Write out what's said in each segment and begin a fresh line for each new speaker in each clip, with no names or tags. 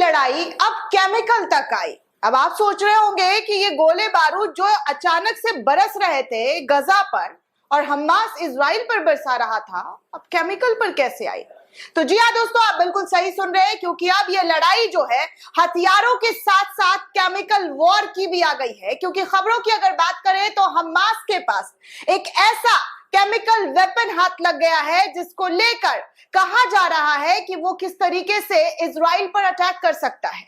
लड़ाई अब केमिकल तक आई। अब आप सोच रहे होंगे कि ये गोले बारूद जो अचानक से बरस रहे थे गजा पर और हमास इजराइल पर बरसा रहा था, अब केमिकल पर कैसे आई। तो जी हाँ दोस्तों, आप बिल्कुल सही सुन रहे हैं, क्योंकि अब ये लड़ाई जो है हथियारों के साथ साथ केमिकल वॉर की भी आ गई है। क्योंकि खबरों की अगर बात करें तो हमास के पास एक ऐसा केमिकल वेपन हाथ लग गया है जिसको लेकर कहा जा रहा है कि वो किस तरीके से इजराइल पर अटैक कर सकता है।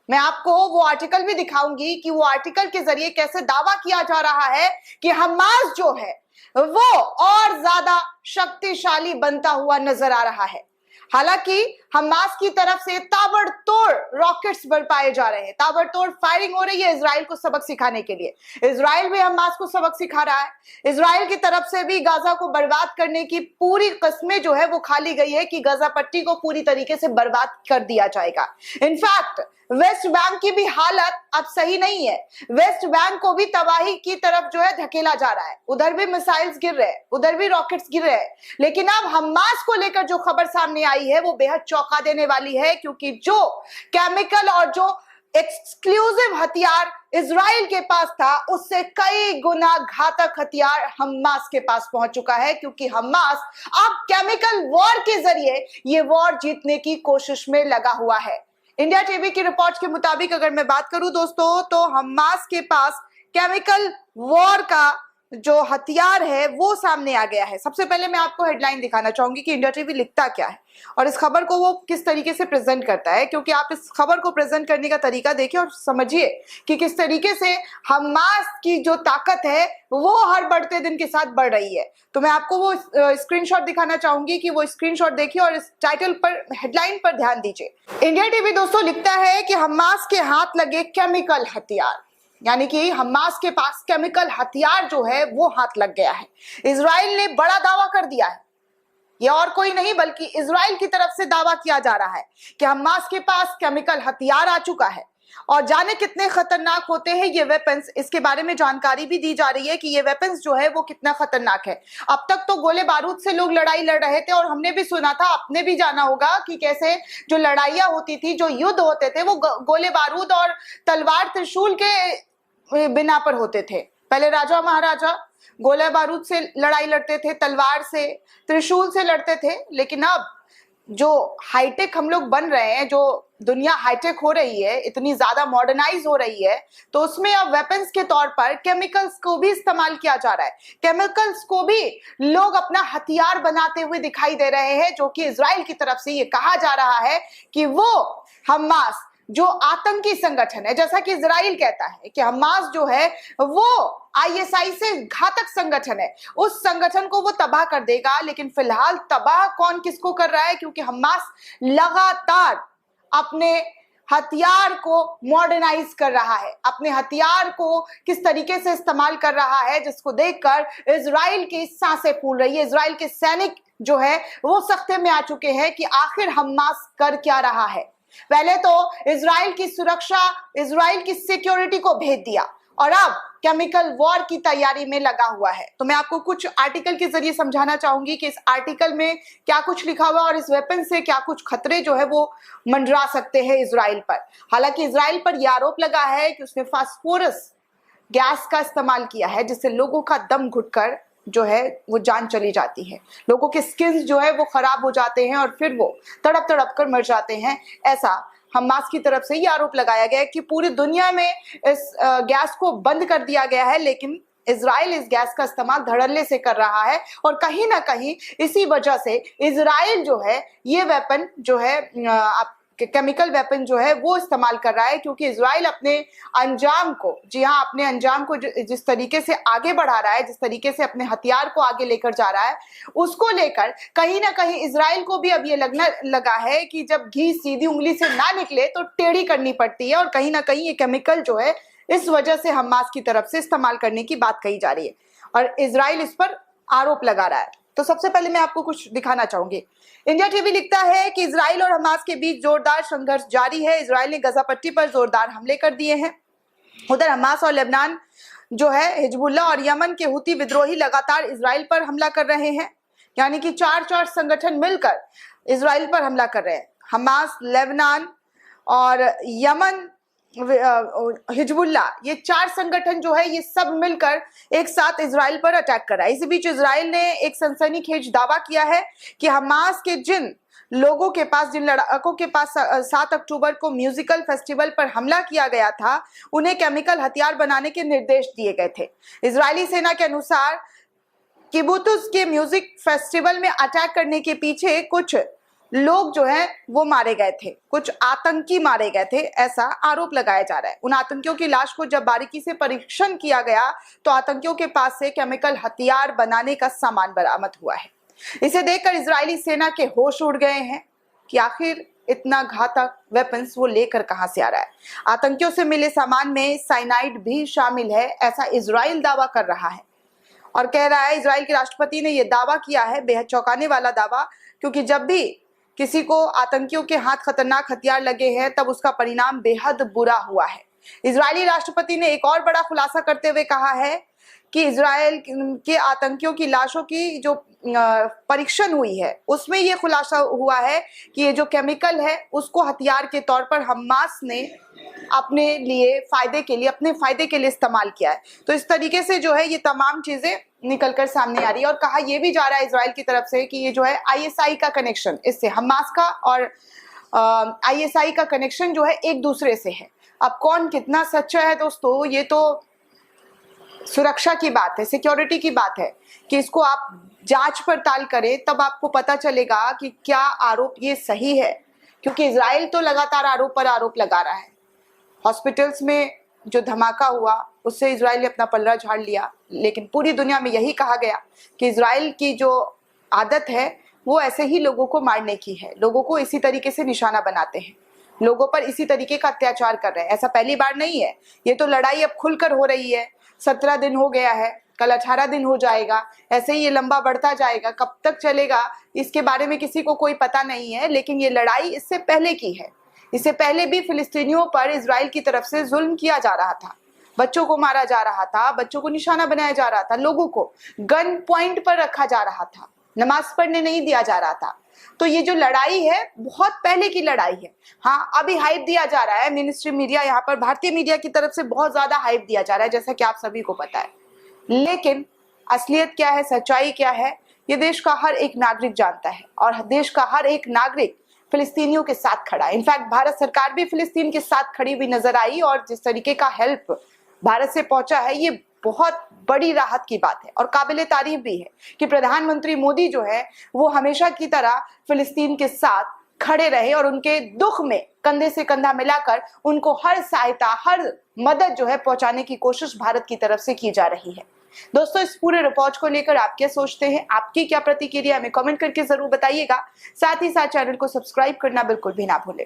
मैं आपको वो आर्टिकल भी दिखाऊंगी कि वो आर्टिकल के जरिए कैसे दावा किया जा रहा है कि हमास जो है वो और ज्यादा शक्तिशाली बनता हुआ नजर आ रहा है। हालांकि हमास की तरफ से ताबड़तोड़ रॉकेट्स बरपाए जा रहे हैं, ताबड़तोड़ फायरिंग हो रही है इजराइल को सबक सिखाने के लिए। इजराइल भी हमास को सबक सिखा रहा है। इजराइल की तरफ से भी गाजा को बर्बाद करने की पूरी कस्में जो है वो खा ली गई है कि गाजा पट्टी को पूरी तरीके से बर्बाद कर दिया जाएगा। इनफैक्ट वेस्ट बैंक की भी हालत अब सही नहीं है। वेस्ट बैंक को भी तबाही की तरफ जो है धकेला जा रहा है। उधर भी मिसाइल्स गिर रहे हैं, उधर भी रॉकेट्स गिर रहे हैं। लेकिन अब हमास को लेकर जो खबर सामने आई है वो बेहद चौंका देने वाली है, क्योंकि जो केमिकल और जो एक्सक्लूसिव हथियार इजराइल के पास था उससे कई गुना घातक हथियार हमास के पास पहुंच चुका है। क्योंकि हमास अब केमिकल वॉर के जरिए ये वॉर जीतने की कोशिश में लगा हुआ है। इंडिया टीवी की रिपोर्ट्स के मुताबिक अगर मैं बात करूं दोस्तों, तो हमास के पास केमिकल वॉर का जो हथियार है वो सामने आ गया है। सबसे पहले मैं आपको हेडलाइन दिखाना चाहूंगी कि इंडिया टीवी लिखता क्या है और इस खबर को वो किस तरीके से प्रेजेंट करता है। क्योंकि आप इस खबर को प्रेजेंट करने का तरीका देखिए और समझिए कि किस तरीके से हमास की जो ताकत है वो हर बढ़ते दिन के साथ बढ़ रही है। तो मैं आपको वो स्क्रीनशॉट दिखाना चाहूंगी कि वो स्क्रीनशॉट देखिए और इस टाइटल पर, हेडलाइन पर ध्यान दीजिए। इंडिया टीवी दोस्तों लिखता है कि हमास के हाथ लगे केमिकल हथियार, यानी कि हमास के पास केमिकल हथियार जो है वो हाथ लग गया है। इजराइल ने बड़ा दावा कर दिया है। यह और कोई नहीं बल्कि इजराइल की तरफ से दावा किया जा रहा है कि हमास के पास केमिकल हथियार आ चुका है। और जाने कितने खतरनाक होते हैं ये वेपन्स, इसके बारे में जानकारी भी दी जा रही है कि ये वेपन्स जो है वो कितना खतरनाक है। अब तक तो गोले बारूद से लोग लड़ाई लड़ रहे थे और हमने भी सुना था, आपने भी जाना होगा कि कैसे जो लड़ाइयां होती थी, जो युद्ध होते थे वो गोले बारूद और तलवार त्रिशूल के बिना पर होते थे। पहले राजा महाराजा गोले बारूद से लड़ाई लड़ते थे, तलवार से, त्रिशूल से लड़ते थे। लेकिन अब जो हाईटेक हम लोग बन रहे हैं, जो दुनिया हाईटेक हो रही है, इतनी ज्यादा मॉडर्नाइज हो रही है, तो उसमें अब वेपन्स के तौर पर केमिकल्स को भी इस्तेमाल किया जा रहा है। केमिकल्स को भी लोग अपना हथियार बनाते हुए दिखाई दे रहे हैं, जो कि इजराइल की तरफ से ये कहा जा रहा है कि वो हमास जो आतंकी संगठन है, जैसा कि इजराइल कहता है कि हमास जो है वो आईएसआई से घातक संगठन है, उस संगठन को वो तबाह कर देगा। लेकिन फिलहाल तबाह कौन किसको कर रहा है, क्योंकि हमास लगातार अपने हथियार को मॉडर्नाइज कर रहा है, अपने हथियार को किस तरीके से इस्तेमाल कर रहा है, जिसको देखकर इजराइल की सांसें फूल रही है। इजराइल के सैनिक जो है वो सख्ते में आ चुके हैं कि आखिर हमास कर क्या रहा है। पहले तो इजराइल की सुरक्षा, इजराइल की सिक्योरिटी को भेज दिया और अब केमिकल वॉर की तैयारी में लगा हुआ है। तो मैं आपको कुछ आर्टिकल के जरिए समझाना चाहूंगी कि इस आर्टिकल में क्या कुछ लिखा हुआ है और इस वेपन से क्या कुछ खतरे जो है वो मंडरा सकते हैं इजराइल पर। हालांकि इजराइल पर यह आरोप लगा है कि उसने फास्फोरस गैस का इस्तेमाल किया है, जिससे लोगों का दम घुटकर जो है वो जान चली जाती है, लोगों के स्किन्स जो है वो खराब हो जाते हैं और फिर वो तड़प तड़प कर मर जाते हैं। ऐसा हमास की तरफ से ये आरोप लगाया गया है कि पूरी दुनिया में इस गैस को बंद कर दिया गया है, लेकिन इजराइल इस गैस का इस्तेमाल धड़ल्ले से कर रहा है। और कहीं ना कहीं इसी वजह से इजराइल जो है ये वेपन जो है केमिकल वेपन जो है वो इस्तेमाल कर रहा है, क्योंकि इजराइल अपने अंजाम को, जी हाँ, अपने अंजाम को जिस तरीके से आगे बढ़ा रहा है, जिस तरीके से अपने हथियार को आगे लेकर जा रहा है, उसको लेकर कहीं ना कहीं इजराइल को भी अब ये लगना लगा है कि जब घी सीधी उंगली से ना निकले तो टेढ़ी करनी पड़ती है। और कहीं ना कहीं ये केमिकल जो है इस वजह से हमास की तरफ से इस्तेमाल करने की बात कही जा रही है और इजराइल इस पर आरोप लगा रहा है। तो सबसे पहले मैं आपको कुछ दिखाना चाहूंगी। इंडिया टीवी लिखता है कि इजराइल और हमास के बीच जोरदार संघर्ष जारी है। इजराइल ने गजा पट्टी पर जोरदार हमले कर दिए हैं। उधर हमास और लेबनान जो है, हिजबुल्ला और यमन के हुती विद्रोही लगातार इजराइल पर हमला कर रहे हैं। यानी कि चार संगठन मिलकर इजराइल पर हमला कर रहे हैं। हमास, लेबनान और यमन, हिजबुल्लाह, ये 4 संगठन जो है ये सब मिलकर एक साथ इजराइल पर अटैक कर रहा है। इसी बीच इजराइल ने एक सनसनीखेज दावा किया है कि हमास के जिन लोगों के पास, जिन लड़ाकों के पास 7 अक्टूबर को म्यूजिकल फेस्टिवल पर हमला किया गया था, उन्हें केमिकल हथियार बनाने के निर्देश दिए गए थे। इजरायली सेना के अनुसार किबुतुस के म्यूजिक फेस्टिवल में अटैक करने के पीछे कुछ लोग जो हैं वो मारे गए थे, कुछ आतंकी मारे गए थे, ऐसा आरोप लगाया जा रहा है। उन आतंकियों की लाश को जब बारीकी से परीक्षण किया गया तो आतंकियों के पास से केमिकल हथियार बनाने का सामान बरामद हुआ है। इसे देखकर इजरायली सेना के होश उड़ गए हैं कि आखिर इतना घातक वेपन्स वो लेकर कहां से आ रहा है। आतंकियों से मिले सामान में साइनाइड भी शामिल है, ऐसा इजराइल दावा कर रहा है और कह रहा है, इजराइल के राष्ट्रपति ने यह दावा किया है, बेहद चौंकाने वाला दावा, क्योंकि जब भी किसी को आतंकियों के हाथ खतरनाक हथियार लगे हैं तब उसका परिणाम बेहद बुरा हुआ है। इजरायली राष्ट्रपति ने एक और बड़ा खुलासा करते हुए कहा है कि इजराइल के आतंकियों की लाशों की जो परीक्षण हुई है उसमें यह खुलासा हुआ है कि ये जो केमिकल है उसको हथियार के तौर पर हमास ने अपने लिए फायदे के लिए, अपने फायदे के लिए इस्तेमाल किया है। तो इस तरीके से जो है ये तमाम चीजें निकलकर सामने आ रही है और कहा यह भी जा रहा है इजराइल की तरफ से कि ये जो है आईएसआई का कनेक्शन, इससे हमास का और आईएसआई का कनेक्शन जो है एक दूसरे से है। अब कौन कितना सच्चा है दोस्तों, ये तो सुरक्षा की बात है, सिक्योरिटी की बात है कि इसको आप जांच पड़ताल करें तब आपको पता चलेगा कि क्या आरोप ये सही है, क्योंकि इजराइल तो लगातार आरोप पर आरोप लगा रहा है। हॉस्पिटल्स में जो धमाका हुआ उससे इजराइल ने अपना पलड़ा झाड़ लिया, लेकिन पूरी दुनिया में यही कहा गया कि इजराइल की जो आदत है वो ऐसे ही लोगों को मारने की है, लोगों को इसी तरीके से निशाना बनाते हैं, लोगों पर इसी तरीके का अत्याचार कर रहे हैं। ऐसा पहली बार नहीं है, ये तो लड़ाई अब खुलकर हो रही है। 17 दिन हो गया है, कल 18 दिन हो जाएगा, ऐसे ही ये लंबा बढ़ता जाएगा। कब तक चलेगा इसके बारे में किसी को कोई पता नहीं है, लेकिन ये लड़ाई इससे पहले की है। इससे पहले भी फिलिस्तीनियों पर इजराइल की तरफ से जुल्म किया जा रहा था, बच्चों को मारा जा रहा था, बच्चों को निशाना बनाया जा रहा था, लोगों को गन पॉइंट पर रखा जा रहा था, नमाज पढ़ने नहीं दिया जा रहा था। तो ये जो लड़ाई है बहुत पहले की लड़ाई है। हाँ, अभी हाइप दिया जा रहा है, मिनिस्ट्री मीडिया, यहाँ पर भारतीय मीडिया की तरफ से बहुत ज्यादा हाइप दिया जा रहा है, जैसा कि आप सभी को पता है। लेकिन असलियत क्या है, सच्चाई क्या है, ये देश का हर एक नागरिक जानता है और देश का हर एक नागरिक फिलिस्तीनियों के साथ खड़ा है। इनफैक्ट भारत सरकार भी फिलिस्तीन के साथ खड़ी हुई नजर आई और जिस तरीके का हेल्प भारत से पहुंचा है ये बहुत बड़ी राहत की बात है और काबिले तारीफ भी है कि प्रधानमंत्री मोदी जो है वो हमेशा की तरह फिलिस्तीन के साथ खड़े रहे और उनके दुख में कंधे से कंधा मिलाकर उनको हर सहायता, हर मदद जो है पहुंचाने की कोशिश भारत की तरफ से की जा रही है। दोस्तों, इस पूरे रिपोर्ट को लेकर आप क्या सोचते हैं, आपकी क्या प्रतिक्रिया, हमें कमेंट करके जरूर बताइएगा। साथ ही साथ चैनल को सब्सक्राइब करना बिल्कुल भी ना भूलें।